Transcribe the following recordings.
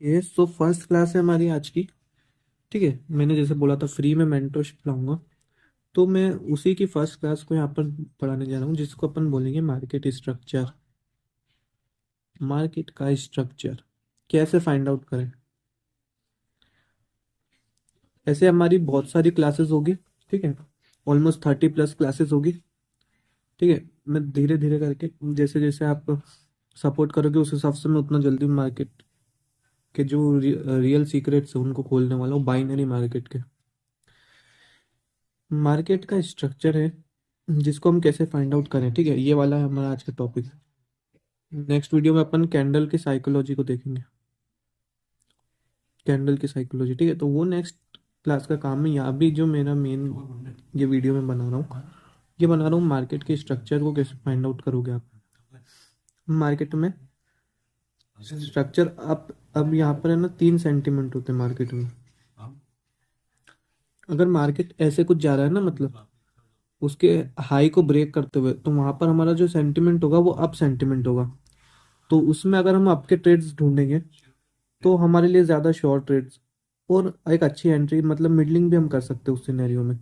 ये so first class है हमारी आज की। ठीक है, मैंने जैसे बोला था फ्री में मेंटरशिप लाऊंगा, तो मैं उसी की फर्स्ट क्लास को यहाँ पर पढ़ाने जा रहा हूँ, जिसको अपन बोलेंगे मार्केट स्ट्रक्चर। मार्केट का स्ट्रक्चर कैसे फाइंड आउट करें। ऐसे हमारी बहुत सारी क्लासेस होगी। ठीक है, ऑलमोस्ट 30+ क्लासेस होगी। ठीक है, मैं धीरे धीरे करके, जैसे जैसे आप सपोर्ट करोगे उस हिसाब से मैं उतना जल्दी मार्केट के जो रियल सीक्रेट्स है उनको खोलने वाला हूँ, बाइनरी मार्केट के। मार्केट का स्ट्रक्चर है जिसको हम कैसे फाइंड आउट करें। ठीक है, ये वाला है हमारा आज का टॉपिक। नेक्स्ट वीडियो में अपन कैंडल की साइकोलॉजी को देखेंगे। कैंडल की साइकोलॉजी, ठीक है, तो वो नेक्स्ट क्लास का काम है। यहाँ भी जो मेरा मेन ये वीडियो में बना रहा हूँ, ये बना रहा हूँ मार्केट के स्ट्रक्चर को कैसे फाइंड आउट करोगे आप मार्केट में। स्ट्रक्चर आप अब यहाँ पर है ना, 3 सेंटीमेंट होते हैं मार्केट में। अगर मार्केट ऐसे कुछ जा रहा है ना, मतलब उसके हाई को ब्रेक करते हुए, तो वहां पर हमारा जो सेंटिमेंट होगा वो अप सेंटिमेंट होगा। तो उसमें अगर हम अप के ट्रेड्स ढूंढेंगे तो हमारे लिए ज़्यादा शॉर्ट ट्रेड्स और एक अच्छी एंट्री, मतलब मिडलिंग भी हम कर सकते हैं उस सिनेरियो में।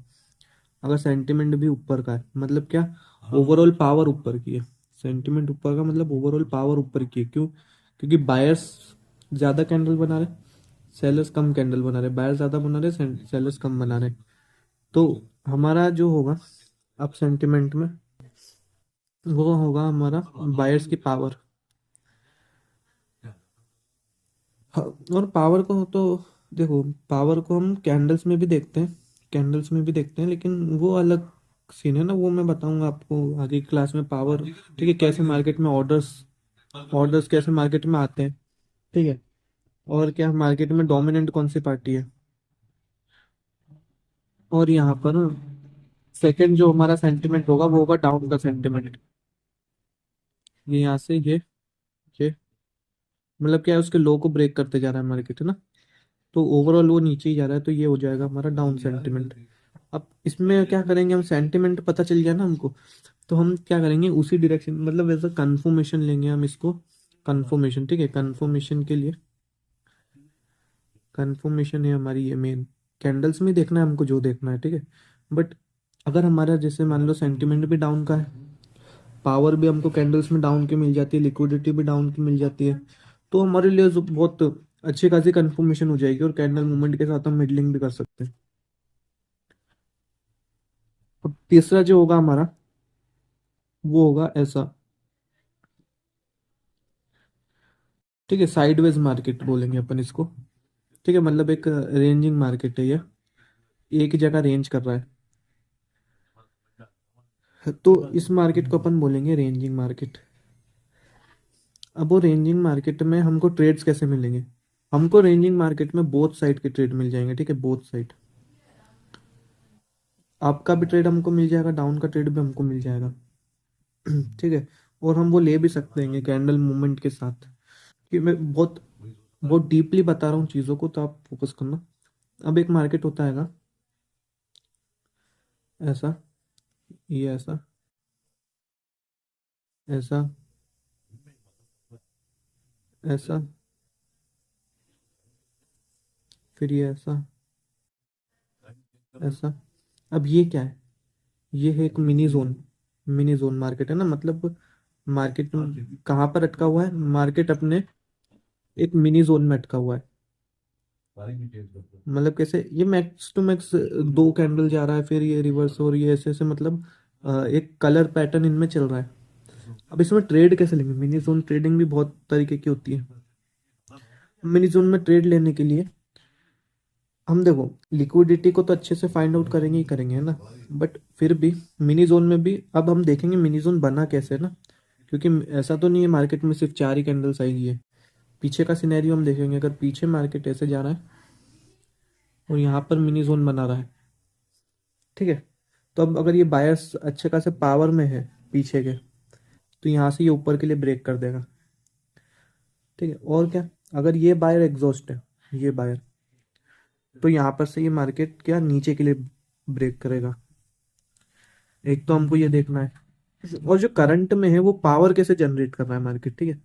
अगर सेंटिमेंट भी ऊपर का है, मतलब क्या, ओवरऑल पावर ऊपर की है। सेंटिमेंट ऊपर का मतलब ओवरऑल पावर ऊपर की है। क्यों? क्योंकि बायर्स ज़्यादा कैंडल बना रहे, सेलर्स कम कैंडल बना रहे। बायर्स ज़्यादा बना रहे, सेलर्स कम बना रहे। तो हमारा जो होगा अप सेंटिमेंट में, वो होगा हमारा बायर्स की पावर। हाँ, और पावर को तो देखो, पावर को हम कैंडल्स में भी देखते हैं, कैंडल्स में भी देखते हैं, लेकिन वो अलग सीन है ना, वो मैं बताऊंगा आपको आगे की क्लास में। पावर, ठीक है, कैसे मार्केट में ऑर्डर्स ऑर्डर्स कैसे मार्केट में आते हैं। ठीक है, और क्या मार्केट में डोमिनेंट कौन सी पार्टी है। और यहाँ पर सेकंड जो हमारा सेंटिमेंट होगा वो होगा डाउन का सेंटिमेंट। ये यहाँ से ये मतलब क्या है, उसके लो को ब्रेक करते जा रहा है मार्केट, है ना। तो ओवरऑल वो नीचे ही जा रहा है, तो ये हो जाएगा हमारा डाउन सेंटिमेंट। अब इसमें क्या करेंगे हम, सेंटिमेंट पता चल गया ना हमको, तो हम क्या करेंगे उसी डायरेक्शन, मतलब ऐसा कंफर्मेशन लेंगे हम इसको। कंफर्मेशन, ठीक है, कंफर्मेशन के लिए, कंफर्मेशन है हमारी ये मेन। कैंडल्स में देखना है हमको जो देखना है, ठीक है। बट अगर हमारा जैसे मान लो सेंटिमेंट भी डाउन का है, पावर भी हमको कैंडल्स में डाउन की मिल जाती है, लिक्विडिटी भी डाउन की मिल जाती है, तो हमारे लिए बहुत अच्छी खासी कंफर्मेशन हो जाएगी, और कैंडल मूवमेंट के साथ हम मिडलिंग भी कर सकते हैं। और तीसरा जो होगा हमारा, वो होगा ऐसा। ठीक है, साइडवेज मार्केट बोलेंगे अपन इसको। ठीक है, मतलब एक रेंजिंग मार्केट है ये, एक जगह रेंज कर रहा है, तो इस मार्केट को अपन बोलेंगे रेंजिंग मार्केट। अब वो रेंजिंग मार्केट में हमको ट्रेड्स कैसे मिलेंगे। हमको रेंजिंग मार्केट में बोथ साइड के ट्रेड मिल जाएंगे, ठीक है, बोथ साइड। आपका भी ट्रेड हमको मिल जाएगा, डाउन का ट्रेड भी हमको मिल जाएगा। ठीक है, और हम वो ले भी सकते हैं कैंडल मूवमेंट के साथ। कि मैं बहुत बहुत डीपली बता रहा हूँ चीज़ों को, तो आप फोकस करना। अब एक मार्केट होता है ऐसा, ये ऐसा, ऐसा, ऐसा, फिर ये ऐसा, ऐसा। अब ये क्या है, ये है एक mini zone. Mini zone market है ना, मतलब मार्केट कहाँ पर अटका हुआ है, मार्केट अपने एक मिनी जोन में अटका हुआ है। मतलब कैसे, ये मैक्स टू मैक्स 2 कैंडल जा रहा है, फिर ये रिवर्स, और ये ऐसे ऐसे, मतलब एक कलर पैटर्न इनमें चल रहा है। अब इसमें ट्रेड कैसे लेंगे, मिनी जोन ट्रेडिंग भी बहुत तरीके की होती है। मिनी जोन में ट्रेड लेने के लिए हम देखो, लिक्विडिटी को तो अच्छे से फाइंड आउट करेंगे ही करेंगे, है ना। बट फिर भी मिनी जोन में भी अब हम देखेंगे मिनी जोन बना कैसे, है ना। क्योंकि ऐसा तो नहीं है मार्केट में सिर्फ 4 ही कैंडल्स आएगी है। पीछे का सिनेरियो हम देखेंगे, अगर पीछे मार्केट ऐसे जा रहा है और यहाँ पर मिनी जोन बना रहा है, ठीक है, तो अब अगर ये बायर्स अच्छे खासे पावर में है पीछे के, तो यहाँ से ये ऊपर के लिए ब्रेक कर देगा। ठीक है, और क्या, अगर ये बायर एग्जॉस्ट है, ये बायर, तो यहाँ पर से ये मार्केट क्या नीचे के लिए ब्रेक करेगा। एक तो हमको ये देखना है, और जो करंट में है वो पावर कैसे जनरेट कर रहा है मार्केट, ठीक है।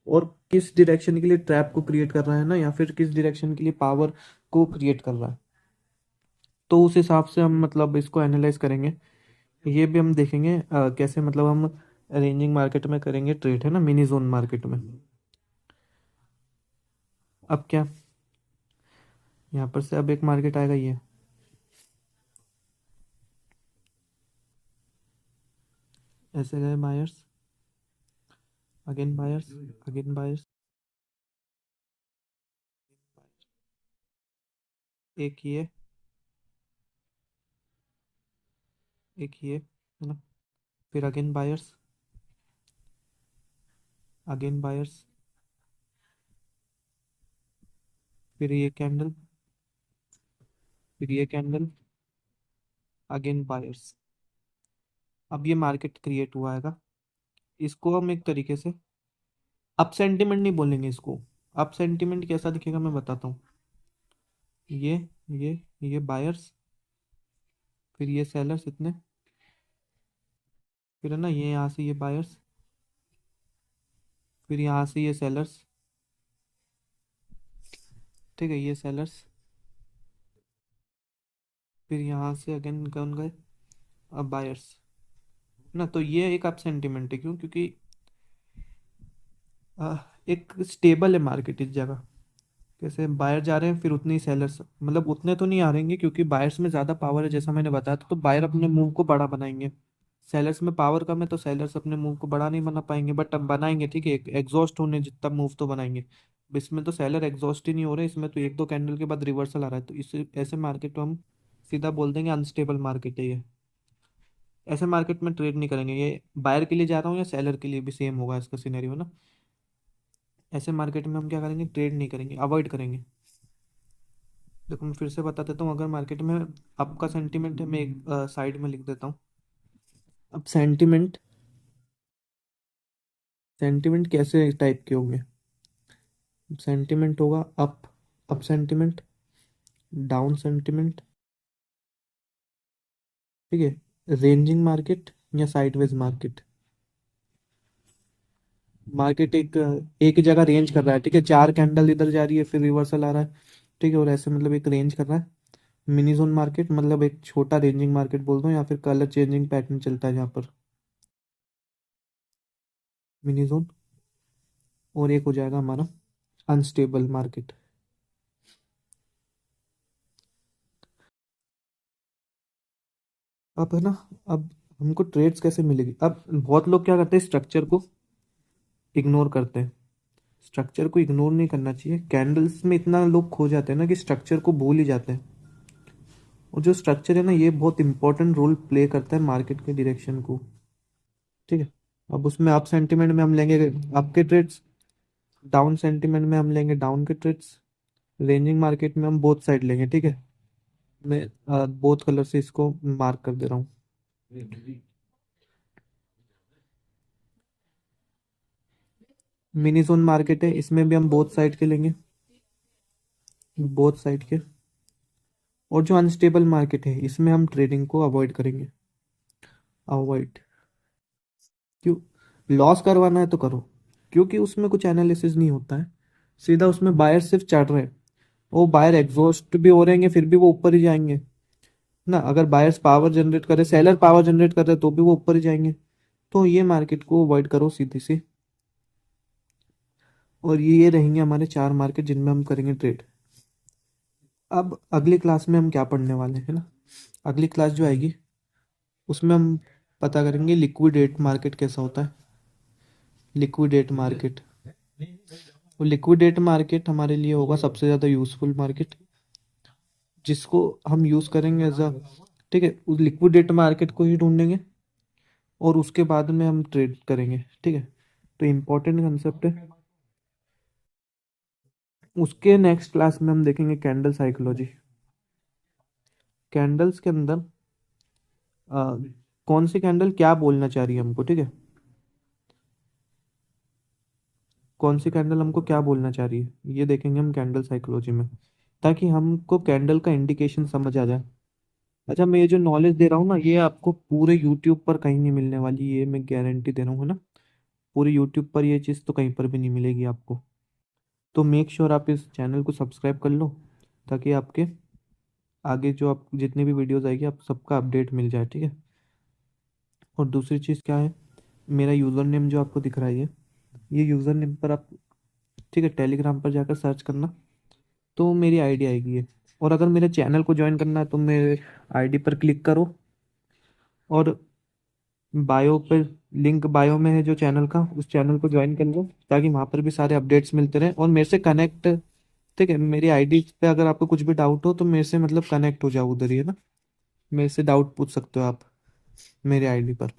और किस डायरेक्शन के लिए ट्रैप को क्रिएट कर रहा है ना, या फिर किस डायरेक्शन के लिए पावर को क्रिएट कर रहा है। तो उस हिसाब से हम मतलब इसको एनालाइज करेंगे। ये भी हम देखेंगे कैसे मतलब हम रेंजिंग मार्केट में करेंगे ट्रेड, है ना, मिनी जोन मार्केट में। अब क्या, यहाँ पर से अब एक मार्केट आएगा ये, ऐसे गए buyers, again buyers, again buyers, एक ये, एक ये, है ना, फिर अगेन बायर्स, अगेन बायर्स, फिर ये कैंडल, फिर ये कैंडल, अगेन बायर्स। अब ये मार्केट क्रिएट हुआ है। इसको हम एक तरीके से अप सेंटिमेंट नहीं बोलेंगे इसको। अप सेंटिमेंट कैसा दिखेगा मैं बताता हूँ। ये ये बायर्स, फिर ये सेलर्स इतने, फिर है ना ये यहाँ से ये बायर्स, फिर यहाँ से ये सेलर्स, ठीक है, ये सेलर्स, फिर यहाँ से अगेन कौन गए, अब बायर्स, ना। तो ये एक अप सेंटिमेंट है, क्यों? क्योंकि आ, एक स्टेबल है मार्केट इस जगह। कैसे बायर जा रहे हैं, फिर उतने ही सेलर्स, मतलब उतने तो नहीं आ रहेंगे क्योंकि बायर्स में ज़्यादा पावर है जैसा मैंने बताया था, तो बायर अपने मूव को बड़ा बनाएंगे। सेलर्स में पावर कम है तो सेलर्स अपने मूव को बड़ा नहीं बना पाएंगे, बट अब बनाएंगे, ठीक है, एग्जॉस्ट होने जितना मूव तो बनाएंगे। अब इसमें तो सेलर एग्जॉस्ट ही नहीं हो रहे, इसमें तो एक दो कैंडल के बाद रिवर्सल आ रहा है, तो इस ऐसे मार्केट को हम सीधा बोल देंगे अनस्टेबल मार्केट है ये। ऐसे मार्केट में ट्रेड नहीं करेंगे। ये बायर के लिए जा रहा हूँ या सेलर के लिए भी सेम होगा इसका सिनेरियो ना। ऐसे मार्केट में हम क्या करेंगे, ट्रेड नहीं करेंगे, अवॉइड करेंगे। देखो मैं फिर से बता देता हूँ, अगर मार्केट में अप का सेंटीमेंट है, मैं एक साइड में लिख देता हूँ। अब सेंटीमेंट, सेंटीमेंट कैसे टाइप के होंगे? सेंटीमेंट होगा up, up sentiment, down sentiment, ठीक है, रेंजिंग मार्केट या साइडवेज मार्केट। मार्केट एक एक जगह रेंज कर रहा है, ठीक है, चार कैंडल इधर जा रही है फिर रिवर्सल आ रहा है, ठीक है, और ऐसे मतलब एक रेंज कर रहा है। मिनी जोन मार्केट मतलब एक छोटा रेंजिंग मार्केट बोल दो, या फिर कलर चेंजिंग पैटर्न चलता है जहाँ पर मिनी जोन। और एक हो जाएगा हमारा अनस्टेबल मार्केट। अब है ना, अब हमको ट्रेड्स कैसे मिलेगी? अब बहुत लोग क्या करते हैं, स्ट्रक्चर को इग्नोर करते हैं। स्ट्रक्चर को इग्नोर नहीं करना चाहिए, कैंडल्स में इतना लोग खो जाते हैं ना कि स्ट्रक्चर को भूल ही जाते हैं। और जो स्ट्रक्चर है ना, ये बहुत इंपॉर्टेंट रोल प्ले करता है मार्केट के डायरेक्शन को, ठीक है। अब उसमें अप सेंटीमेंट में हम लेंगे अप के ट्रेड्स, डाउन सेंटीमेंट में हम लेंगे डाउन के ट्रेड्स, रेंजिंग मार्केट में हम बोथ साइड लेंगे, ठीक है। मैं बोथ कलर से इसको मार्क कर दे रहा हूँ। मिनी जोन मार्केट है, इसमें भी हम बोथ साइड के लेंगे, बोथ साइड के। और जो अनस्टेबल मार्केट है इसमें हम ट्रेडिंग को अवॉइड करेंगे, अवॉइड। क्यों? लॉस करवाना है तो करो, क्योंकि उसमें कुछ एनालिसिस नहीं होता है, सीधा उसमें बायर सिर्फ चढ़ रहे हैं। वो बायर एग्जॉस्ट भी हो रहेंगे फिर भी वो ऊपर ही जाएंगे ना। अगर बायर्स पावर जनरेट करे, सेलर पावर जनरेट कर रहे तो भी वो ऊपर ही जाएंगे। तो ये मार्केट को अवॉइड करो सीधी सी। और ये रहेंगे हमारे चार मार्केट जिनमें हम करेंगे ट्रेड। अब अगली क्लास में हम क्या पढ़ने वाले हैं ना, अगली क्लास जो आएगी उसमें हम पता करेंगे लिक्विडेट मार्केट कैसा होता है। लिक्विडेट मार्केट, वो लिक्विडेट मार्केट हमारे लिए होगा सबसे ज़्यादा यूजफुल मार्केट, जिसको हम यूज़ करेंगे एज अ, ठीक है, उस लिक्विडेट मार्केट को ही ढूंढेंगे और उसके बाद में हम ट्रेड करेंगे, ठीक है। तो इम्पोर्टेंट कंसेप्ट है। उसके नेक्स्ट क्लास में हम देखेंगे कैंडल साइकोलॉजी। कैंडल्स के अंदर अ, कौन सी कैंडल क्या बोलना चाह रही है हमको, ठीक है, कौन सी कैंडल हमको क्या बोलना चाह रही है ये देखेंगे हम कैंडल साइकोलॉजी में, ताकि हमको कैंडल का इंडिकेशन समझ आ जाए। अच्छा, मैं ये जो नॉलेज दे रहा हूँ ना, ये आपको पूरे यूट्यूब पर कहीं नहीं मिलने वाली, ये मैं गारंटी दे रहा हूँ, है ना। पूरी यूट्यूब पर ये चीज़ तो कहीं पर भी नहीं मिलेगी आपको। तो मेक श्योर आप इस चैनल को सब्सक्राइब कर लो, ताकि आपके आगे जो आप जितनी भी वीडियोस आएगी आप सबका अपडेट मिल जाए, ठीक है। और दूसरी चीज़ क्या है, मेरा यूज़र नेम जो आपको दिख रहा है ये यूज़र नेम पर आप, ठीक है, टेलीग्राम पर जाकर सर्च करना, तो मेरी आईडी आएगी ये। और अगर मेरे चैनल को ज्वाइन करना है तो मेरे आईडी पर क्लिक करो, और बायो पे, लिंक बायो में है जो चैनल का, उस चैनल को ज्वाइन कर लो, ताकि वहाँ पर भी सारे अपडेट्स मिलते रहें और मेरे से कनेक्ट, ठीक है। मेरी आईडी पे अगर आपको कुछ भी डाउट हो तो मेरे से मतलब कनेक्ट हो जाओ उधर ही, है ना। मेरे से डाउट पूछ सकते हो आप मेरी आईडी पर।